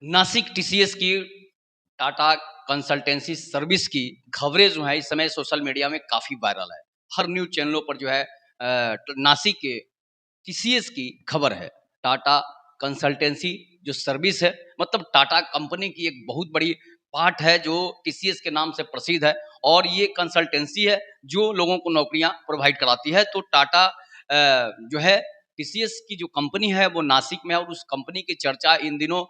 Nashik TCS की Tata consultancy service की खबरें जो है इस समय सोशल मीडिया में काफ़ी वायरल है। हर न्यूज़ चैनलों पर जो है नासिक के टीसीएस की खबर है। टाटा कंसल्टेंसी जो सर्विस है, मतलब टाटा कंपनी की एक बहुत बड़ी पार्ट है जो टीसीएस के नाम से प्रसिद्ध है और ये कंसल्टेंसी है जो लोगों को नौकरियां प्रोवाइड कराती है। तो टाटा जो है टीसीएस की जो कंपनी है वो नासिक में है और उस कंपनी की चर्चा इन दिनों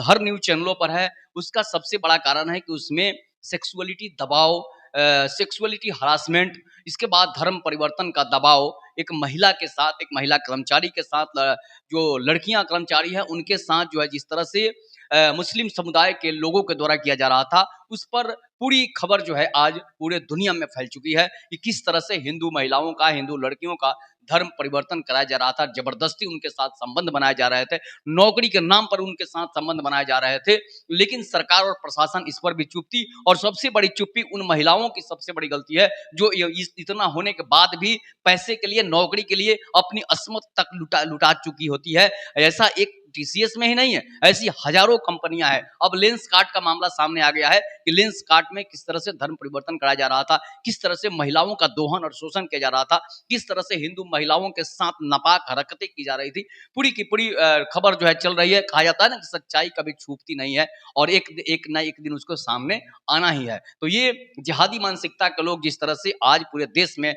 हर न्यूज़ चैनलों पर है। उसका सबसे बड़ा कारण है कि उसमें सेक्सुअलिटी दबाव, सेक्सुअलिटी हरासमेंट, इसके बाद धर्म परिवर्तन का दबाव, एक महिला के साथ, एक महिला कर्मचारी के साथ, जो लड़कियां कर्मचारी हैं उनके साथ जो है जिस तरह से मुस्लिम समुदाय के लोगों के द्वारा किया जा रहा था, उस पर पूरी खबर जो है आज पूरे दुनिया में फैल चुकी है कि किस तरह से हिंदू महिलाओं का, हिंदू लड़कियों का धर्म परिवर्तन कराया जा रहा था, जबरदस्ती उनके साथ संबंध बनाए जा रहे थे, नौकरी के नाम पर उनके साथ संबंध बनाए जा रहे थे। लेकिन सरकार और प्रशासन इस पर भी चुप थी और सबसे बड़ी चुप्पी उन महिलाओं की सबसे बड़ी गलती है जो इतना होने के बाद भी पैसे के लिए, नौकरी के लिए अपनी अस्मत तक लुटा चुकी होती है। ऐसा एक टीसीएस में ही नहीं है, ऐसी हजारों कंपनियां हैं। अब लेंसकार्ट का मामला सामने आ गया है कि लेंसकार्ट में किस तरह से धर्म परिवर्तन कराया जा रहा था, किस तरह से महिलाओं का दोहन और शोषण किया जा रहा था, किस तरह से हिंदू महिलाओं के साथ नापाक हरकतें की जा रही थी। पूरी की पूरी खबर जो है चल रही है। कहा जाता है ना कि सच्चाई कभी छुपती नहीं है और एक ना एक दिन उसको सामने आना ही है। तो ये जिहादी मानसिकता के लोग जिस तरह से आज पूरे देश में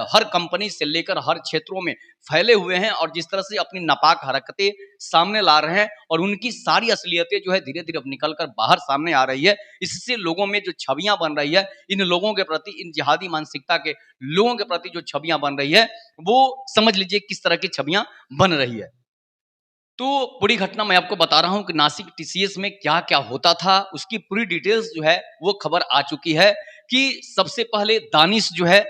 हर कंपनी से लेकर हर क्षेत्रों में फैले हुए हैं और जिस तरह से अपनी नापाक हरकतें सामने ला रहे हैं और उनकी सारी असलियतें जो है धीरे-धीरे अब निकल कर बाहर सामने आ रही है। इससे लोगों में जो छवियां बन रही है, इन लोगों के प्रति, इन जिहादी मानसिकता के लोगों के प्रति जो छवियां बन रही है, वो समझ लीजिए किस तरह की छवियां बन रही है। तो पूरी घटना मैं आपको बता रहा हूँ कि नासिक टीसीएस में क्या-क्या होता था, उसकी पूरी डिटेल्स जो है वो खबर आ चुकी है कि सबसे पहले दानिश जो है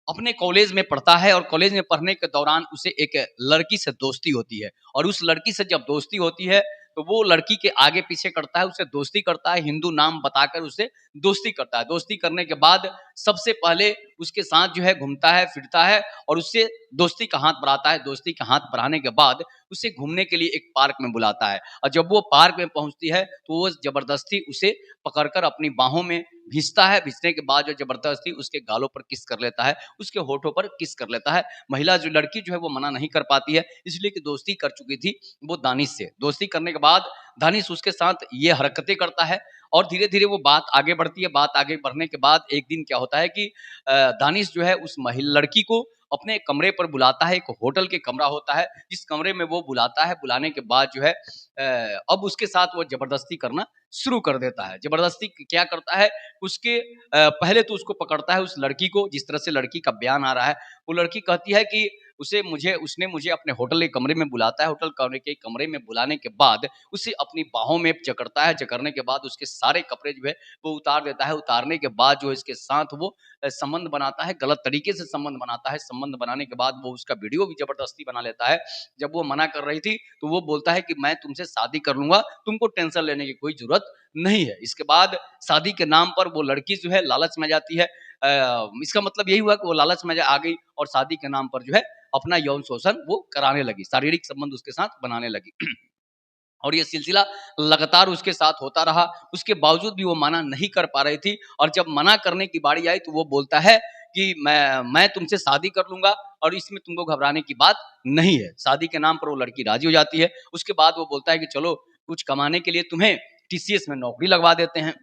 अपने कॉलेज में पढ़ता है और कॉलेज में पढ़ने के दौरान उसे एक लड़की से दोस्ती होती है और उस लड़की से जब दोस्ती होती है तो वो लड़की के आगे पीछे करता है, उससे दोस्ती करता है, हिंदू नाम बताकर उससे दोस्ती करता है। दोस्ती करने के बाद सबसे पहले उसके साथ जो है घूमता है, फिरता है और उससे दोस्ती का हाथ बढ़ाता है। दोस्ती का हाथ बढ़ाने के बाद उसे घूमने के लिए एक पार्क में बुलाता है और जब वो पार्क में पहुंचती है तो वो जबरदस्ती उसे पकड़कर अपनी बाहों में भींचता है। भींचने के बाद जो जबरदस्ती उसके गालों पर किस कर लेता है, उसके होठों पर किस कर लेता है। महिला जो लड़की जो है वो मना नहीं कर पाती है, इसलिए कि दोस्ती कर चुकी थी वो दानिश से। दोस्ती करने के बाद दानिश उसके साथ ये हरकतें करता है और धीरे-धीरे वो बात आगे बढ़ती है। बात आगे बढ़ने के बाद एक दिन क्या होता है कि दानिश जो है उस लड़की को अपने कमरे पर बुलाता है। एक होटल के कमरा होता है, जिस कमरे में वो बुलाता है। बुलाने के बाद जो है अब उसके साथ वो जबरदस्ती करना शुरू कर देता है। जबरदस्ती क्या करता है, उसके पहले तो उसको पकड़ता है उस लड़की को, जिस तरह से लड़की का बयान आ रहा है। वो लड़की कहती है कि उसने मुझे अपने होटल के कमरे में बुलाता है। होटल के कमरे में बुलाने के बाद उसे अपनी बाहों में जकड़ता है। जकड़ने के बाद उसके सारे कपड़े जो है वो उतार देता है। उतारने के बाद जो है इसके साथ वो संबंध बनाता है, गलत तरीके से संबंध बनाता है। संबंध बनाने के बाद वो उसका वीडियो भी जबरदस्ती बना लेता है। जब वो मना कर रही थी तो वो बोलता है कि मैं तुमसे शादी कर लूँगा, तुमको टेंशन लेने की कोई ज़रूरत नहीं है। इसके बाद शादी के नाम पर वो लड़की जो है लालच में जाती है। इसका मतलब यही हुआ कि वो लालच में आ गई और शादी के नाम पर जो है अपना यौन शोषण वो कराने लगी, शारीरिक संबंध उसके साथ बनाने लगी। और ये सिलसिला लगातार उसके साथ होता रहा। उसके बावजूद भी वो मना नहीं कर पा रही थी और जब मना करने की बारी आई तो वो बोलता है कि मैं तुमसे शादी कर लूँगा और इसमें तुमको घबराने की बात नहीं है। शादी के नाम पर वो लड़की राज़ी हो जाती है। उसके बाद वो बोलता है कि चलो कुछ कमाने के लिए तुम्हें टीसीएस में नौकरी लगवा देते हैं।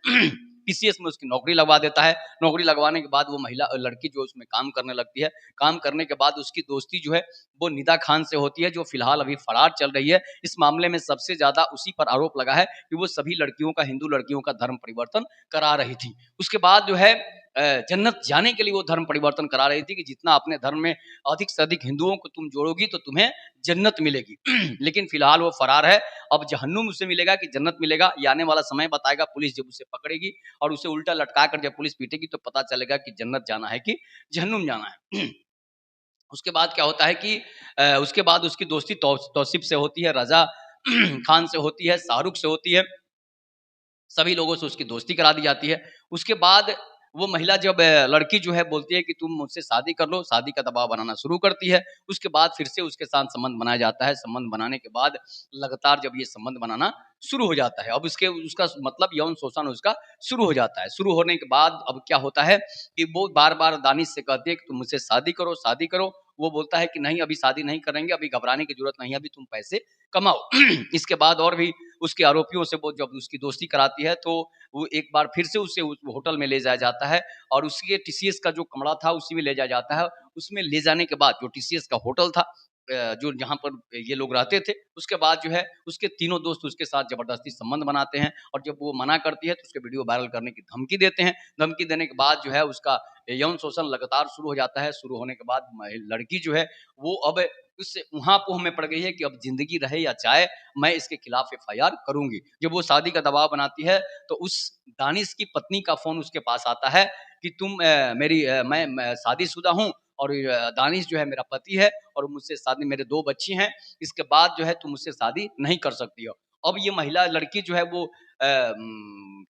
टीसीएस में उसकी नौकरी लगवा देता है। नौकरी लगवाने के बाद वो लड़की जो उसमें काम करने लगती है। काम करने के बाद उसकी दोस्ती जो है वो निदा खान से होती है, जो फिलहाल अभी फरार चल रही है। इस मामले में सबसे ज़्यादा उसी पर आरोप लगा है कि वो सभी लड़कियों का, हिंदू लड़कियों का धर्म परिवर्तन करा रही थी। उसके बाद जो है जन्नत जाने के लिए वो धर्म परिवर्तन करा रही थी कि जितना अपने धर्म में अधिक से अधिक हिंदुओं को तुम जोड़ोगी तो तुम्हें जन्नत मिलेगी। लेकिन फिलहाल वो फरार है। अब जहन्नुम उसे मिलेगा कि जन्नत मिलेगा, ये आने वाला समय बताएगा। पुलिस जब उसे पकड़ेगी और उसे उल्टा लटका कर जब पुलिस पीटेगी तो पता चलेगा कि जन्नत जाना है कि जहन्नुम जाना है। उसके बाद क्या होता है कि उसके बाद उसकी दोस्ती तौसीफ से होती है, रज़ा खान से होती है, शाहरुख से होती है। सभी लोगों से उसकी दोस्ती करा दी जाती है। उसके बाद वो महिला जब लड़की जो है बोलती है कि तुम मुझसे शादी कर लो, शादी का दबाव बनाना शुरू करती है। उसके बाद फिर से उसके साथ संबंध बनाया जाता है। संबंध बनाने के बाद लगातार जब ये संबंध बनाना शुरू हो जाता है, अब उसका मतलब यौन शोषण उसका शुरू हो जाता है। शुरू होने के बाद अब क्या होता है कि वो बार-बार दानिश से कहती है कि तुम मुझसे शादी करो, शादी करो। वो बोलता है कि नहीं, अभी शादी नहीं करेंगे, अभी घबराने की ज़रूरत नहीं है, अभी तुम पैसे कमाओ। इसके बाद और भी उसके आरोपियों से वो जब उसकी दोस्ती कराती है, तो वो एक बार फिर से उसे उस होटल में ले जाया जाता है और उसके टीसीएस का जो कमरा था, उसी में ले जाया जाता है। उसमें ले जाने के बाद जो टीसीएस का होटल था, जो जहाँ पर ये लोग रहते थे, उसके बाद जो है उसके तीनों दोस्त उसके साथ ज़बरदस्ती संबंध बनाते हैं और जब वो मना करती है तो उसके वीडियो वायरल करने की धमकी देते हैं। धमकी देने के बाद जो है उसका यौन शोषण लगातार शुरू हो जाता है। शुरू होने के बाद लड़की जो है वो अब उससे ऊहापोह में पड़ गई है कि अब ज़िंदगी रहे या जाए, मैं इसके खिलाफ एफआईआर करूँगी। जब वो शादी का दबाव बनाती है तो उस दानिश की पत्नी का फ़ोन उसके पास आता है कि तुम मैं शादीशुदा हूँ और दानिश जो है मेरा पति है और मुझसे शादी, मेरे 2 बच्चे हैं, इसके बाद जो है तुम मुझसे शादी नहीं कर सकती हो। अब ये महिला लड़की जो है वो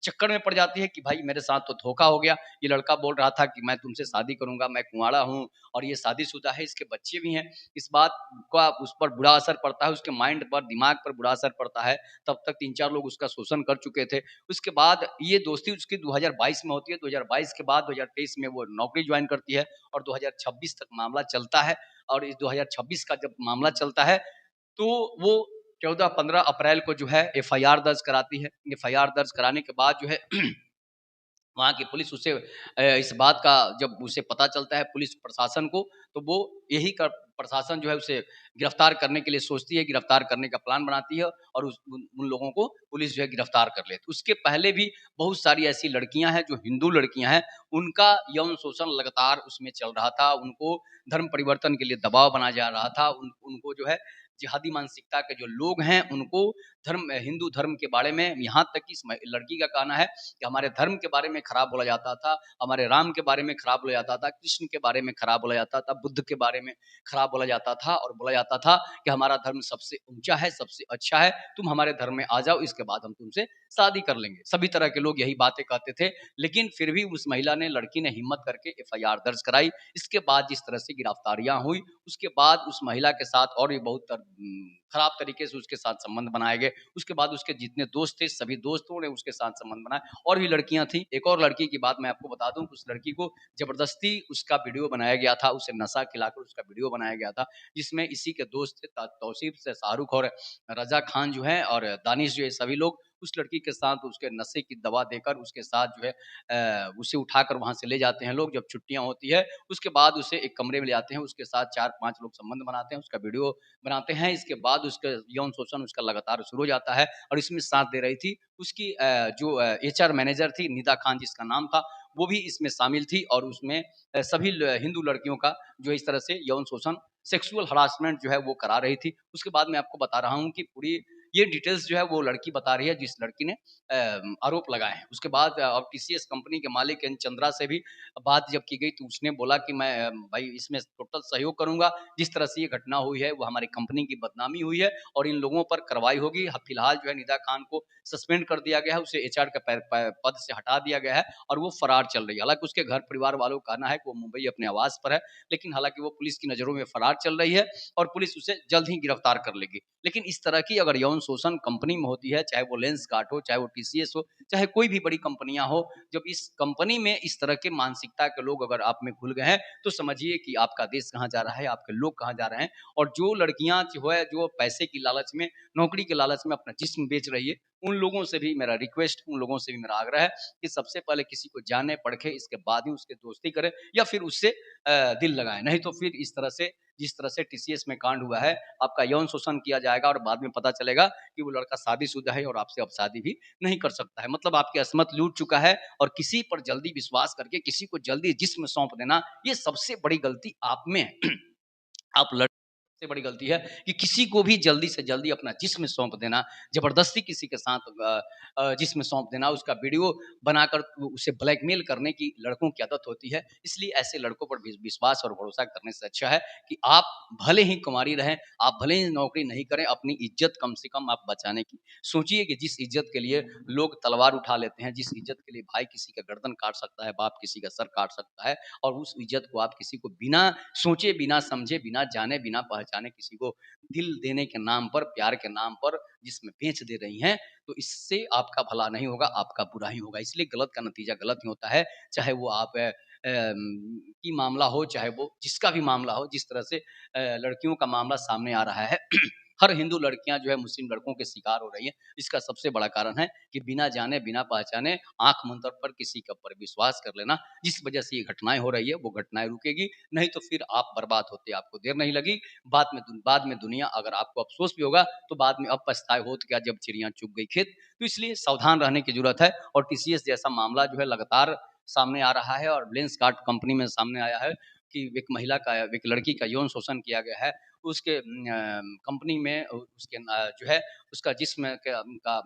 चक्कर में पड़ जाती है कि भाई मेरे साथ तो धोखा हो गया। ये लड़का बोल रहा था कि मैं तुमसे शादी करूँगा, मैं कुँवारा हूँ और ये शादीशुदा है, इसके बच्चे भी हैं। इस बात का उस पर बुरा असर पड़ता है, उसके माइंड पर, दिमाग पर बुरा असर पड़ता है। तब तक 3-4 लोग उसका शोषण कर चुके थे। उसके बाद ये दोस्ती उसकी 2022 में होती है। 2022 के बाद 2023 में वो नौकरी जॉइन करती है और 2026 तक मामला चलता है और इस 2026 का जब मामला चलता है, तो वो 14-15 अप्रैल को जो है एफआईआर दर्ज कराती है। एफआईआर दर्ज कराने के बाद जो है वहाँ की पुलिस उसे इस बात का जब उसे पता चलता है पुलिस प्रशासन को, तो वो यही कर प्रशासन जो है उसे गिरफ्तार करने के लिए सोचती है, गिरफ्तार करने का प्लान बनाती है और उन लोगों को पुलिस जो है गिरफ्तार कर लेती है। उसके पहले भी बहुत सारी ऐसी लड़कियाँ हैं जो हिंदू लड़कियाँ हैं, उनका यौन शोषण लगातार उसमें चल रहा था। उनको धर्म परिवर्तन के लिए दबाव बनाया जा रहा था। उनको जो है जिहादी मानसिकता के जो लोग हैं, उनको हिंदू धर्म के बारे में, यहाँ तक कि इस लड़की का कहना है कि हमारे धर्म के बारे में खराब बोला जाता था, हमारे राम के बारे में खराब बोला जाता था, कृष्ण के बारे में खराब बोला जाता था, बुद्ध के बारे में खराब बोला जाता था और बोला जाता था कि हमारा धर्म सबसे ऊंचा है, सबसे अच्छा है, तुम हमारे धर्म में आ जाओ, इसके बाद हम तुमसे शादी कर लेंगे। सभी तरह के लोग यही बातें कहते थे, लेकिन फिर भी उस महिला ने, लड़की ने हिम्मत करके एफआईआर दर्ज कराई। इसके बाद जिस तरह से गिरफ्तारियां हुई, उसके बाद उस महिला के साथ और भी बहुत खराब तरीके से उसके साथ संबंध बनाए गए। उसके बाद उसके जितने दोस्त थे, सभी दोस्तों ने उसके साथ संबंध बनाए। और भी लड़कियां थी। एक और लड़की की बात मैं आपको बता दूं, उस लड़की को जबरदस्ती उसका वीडियो बनाया गया था, उसे नशा खिलाकर उसका वीडियो बनाया गया था, जिसमें इसी के दोस्त थे, तौसीफ से शाहरुख और रजा खान जो है और दानिश जो है, सभी लोग उस लड़की के साथ उसके नशे की दवा देकर उसके साथ जो है उसे उठाकर वहां से ले जाते हैं लोग। जब छुट्टियां होती है उसके बाद उसे एक कमरे में ले आते हैं, उसके साथ 4-5 लोग संबंध बनाते हैं, उसका वीडियो बनाते हैं। इसके बाद उसका यौन शोषण उसका लगातार शुरू हो जाता है और इसमें साथ दे रही थी उसकी जो एचआर मैनेजर थी, निदा खान जिसका नाम था, वो भी इसमें शामिल थी और उसमें सभी हिंदू लड़कियों का जो इस तरह से यौन शोषण, सेक्सुअल हरासमेंट जो है वो करा रही थी। उसके बाद मैं आपको बता रहा हूँ कि पूरी ये डिटेल्स जो है वो लड़की बता रही है, जिस लड़की ने आरोप लगाए हैं। उसके बाद अब टीसीएस कंपनी के मालिक एन चंद्रा से भी बात जब की गई तो उसने बोला कि मैं भाई इसमें टोटल सहयोग करूंगा, जिस तरह से ये घटना हुई है वो हमारी कंपनी की बदनामी हुई है और इन लोगों पर कार्रवाई होगी। फिलहाल जो है निदा खान को सस्पेंड कर दिया गया है, उसे एचआर का पद से हटा दिया गया है और वो फरार चल रही है। हालांकि उसके घर परिवार वालों का कहना है कि वो मुंबई अपने आवास पर है, लेकिन हालांकि वो पुलिस की नजरों में फरार चल रही है और पुलिस उसे जल्द ही गिरफ्तार कर लेगी। लेकिन इस तरह की अगर यौन शोषण कंपनी में होती है, चाहे वो लेंसकार्ट हो, चाहे वो टीसीएस हो, चाहे कोई भी बड़ी कंपनियां हो, जब इस कंपनी में इस तरह के मानसिकता के लोग अगर आप में घुल गए हैं, तो समझिए कि आपका देश कहाँ जा रहा है, आपके लोग कहाँ जा रहे हैं। और जो लड़कियां जो है जो पैसे की लालच में, नौकरी के लालच में अपना जिस्म बेच रही है, उन लोगों से भी मेरा रिक्वेस्ट, उन लोगों से भी मेरा आग्रह है कि सबसे पहले किसी को जाने परखे, इसके बाद ही उसके दोस्ती करें या फिर उससे दिल लगाएं। नहीं तो फिर इस तरह से, जिस तरह से टीसीएस में कांड हुआ है, आपका यौन शोषण किया जाएगा और बाद में पता चलेगा कि वो लड़का शादीशुदा है और आपसे अब शादी भी नहीं कर सकता है। मतलब आपकी अस्मत लूट चुका है और किसी पर जल्दी विश्वास करके किसी को जल्दी जिस्म सौंप देना, ये सबसे बड़ी गलती आप में है। आप लड़ सबसे बड़ी गलती है कि किसी को भी जल्दी से जल्दी अपना जिस्म सौंप देना, ज़बरदस्ती किसी के साथ जिस्म सौंप देना, उसका वीडियो बनाकर उसे ब्लैकमेल करने की लड़कों की आदत होती है। इसलिए ऐसे लड़कों पर विश्वास और भरोसा करने से अच्छा है कि आप भले ही कुंवारी रहें, आप भले ही नौकरी नहीं करें, अपनी इज़्ज़त कम से कम आप बचाने की सोचिए कि जिस इज़्ज़त के लिए लोग तलवार उठा लेते हैं, जिस इज़्ज़त के लिए भाई किसी का गर्दन काट सकता है, बाप किसी का सर काट सकता है और उस इज़्ज़त को आप किसी को बिना सोचे, बिना समझे, बिना जाने, बिना पहचाने किसी को दिल देने के नाम पर, प्यार के नाम पर जिसमें बेच दे रही हैं, तो इससे आपका भला नहीं होगा, आपका बुरा ही होगा। इसलिए गलत का नतीजा गलत ही होता है, चाहे वो आप की मामला हो, चाहे वो जिसका भी मामला हो, जिस तरह से लड़कियों का मामला सामने आ रहा है। हर हिंदू लड़कियाँ जो है मुस्लिम लड़कों के शिकार हो रही हैं। इसका सबसे बड़ा कारण है कि बिना जाने, बिना पहचाने आँख मूंद कर किसी के ऊपर विश्वास कर लेना, जिस वजह से ये घटनाएँ हो रही है, वो घटनाएँ रुकेगी, नहीं तो फिर आप बर्बाद होते आपको देर नहीं लगी। बाद में दुनिया अगर आपको अफ़सोस भी होगा, तो बाद में अब पछताए होत क्या जब चिड़िया चुग गई खेत। तो इसलिए सावधान रहने की ज़रूरत है और टीसीएस जैसा मामला जो है लगातार सामने आ रहा है और लेंसकार्ट कंपनी में सामने आया है कि एक लड़की का यौन शोषण किया गया है। उसके कंपनी में उसके जो है उसका जिस्म का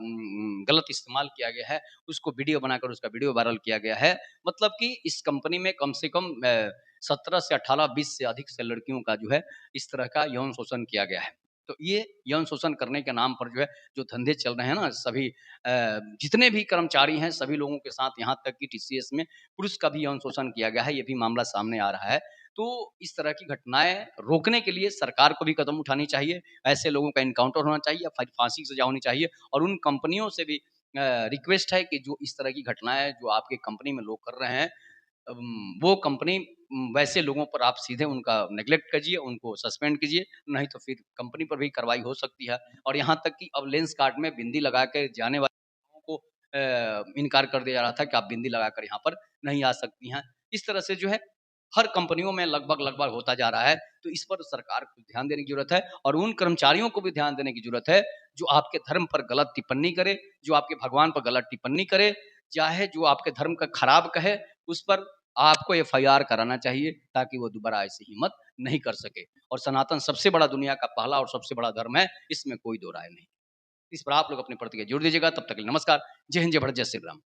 गलत इस्तेमाल किया गया है। उसको वीडियो बनाकर उसका वीडियो वायरल किया गया है। मतलब कि इस कंपनी में कम से कम 17 से 18, 20 से अधिक से लड़कियों का जो है इस तरह का यौन शोषण किया गया है। तो ये यौन शोषण करने के नाम पर जो है जो धंधे चल रहे हैं ना सभी जितने भी कर्मचारी हैं सभी लोगों के साथ यहाँ तक कि टीसीएस में पुरुष का भी यौन शोषण किया गया है, ये भी मामला सामने आ रहा है। तो इस तरह की घटनाएँ रोकने के लिए सरकार को भी कदम उठानी चाहिए, ऐसे लोगों का एनकाउंटर होना चाहिए, फांसी की सज़ा होनी चाहिए और उन कंपनियों से भी रिक्वेस्ट है कि जो इस तरह की घटनाएँ जो आपकी कंपनी में लोग कर रहे हैं वो कंपनी वैसे लोगों पर आप सीधे उनका नेग्लेक्ट कीजिए, उनको सस्पेंड कीजिए, नहीं तो फिर कंपनी पर भी कार्रवाई हो सकती है। और यहाँ तक कि अब लेंस कार्ट में बिंदी लगा के जाने वाले लोगों को इनकार कर दिया जा रहा था कि आप बिंदी लगाकर यहाँ पर नहीं आ सकती हैं। इस तरह से जो है हर कंपनियों में लगभग होता जा रहा है, तो इस पर सरकार को ध्यान देने की ज़रूरत है और उन कर्मचारियों को भी ध्यान देने की ज़रूरत है, जो आपके धर्म पर गलत टिप्पणी करे, जो आपके भगवान पर गलत टिप्पणी करे, चाहे जो आपके धर्म का खराब कहे, उस पर आपको एफआईआर कराना चाहिए ताकि वो दोबारा ऐसी हिम्मत नहीं कर सके। और सनातन सबसे बड़ा दुनिया का पहला और सबसे बड़ा धर्म है, इसमें कोई दो राय नहीं। इस पर आप लोग अपनी प्रतिक्रिया ज़रूर दीजिएगा। तब तक के लिए नमस्कार। जय हिंद, जय भारत, जय श्री राम।